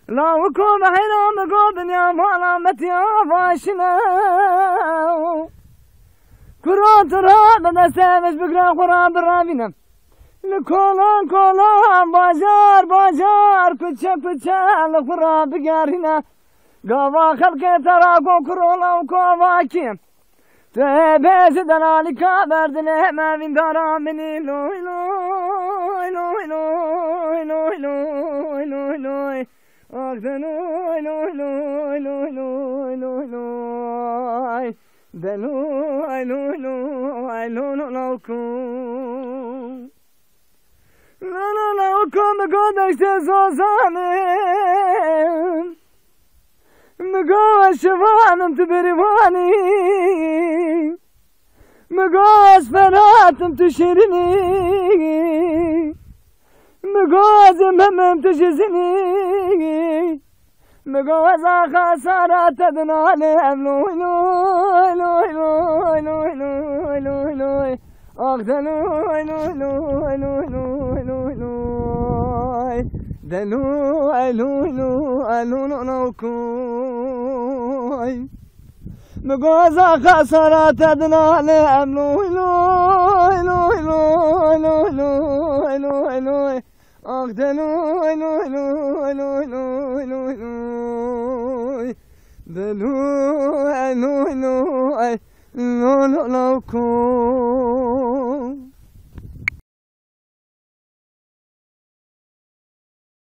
لا وكون حينهم قوبن يا مالامت يا فاشنا كرات راب نسامش بقرا قراب الرابنا لكولان كولان بازار بازار كتشا كتشا لقراب بقارنا قوا خلقي تراكو كرولا وكواكي تبيز دلالي كابردنا ما من دارا مني لوي لوي لوي لوي لوي لوي لوي لوي أخذنوي لوي لوي لوي لوي لوي لوي دلوي لوي لوي لوي لوكم لا لا لوكم قدك تزوزانم مقاس شفانم تبريواني مقاس فراتم تشيرني مقاس مهمم تجزني مقاس خسارة تدناني لوي لوي لوي لوي لوي لوي لوي لوي أخذ لوي لوي لوي لوي لوي لوي لوي دلوي لوي لوي لوي لوي مقاس خسارة تدناني لوي لوي لوي لوي لوي لوي لوي لوي أخذ لوي لوي لوي لوي لوي لوي لوي دلوي لوي لوي لوي لوي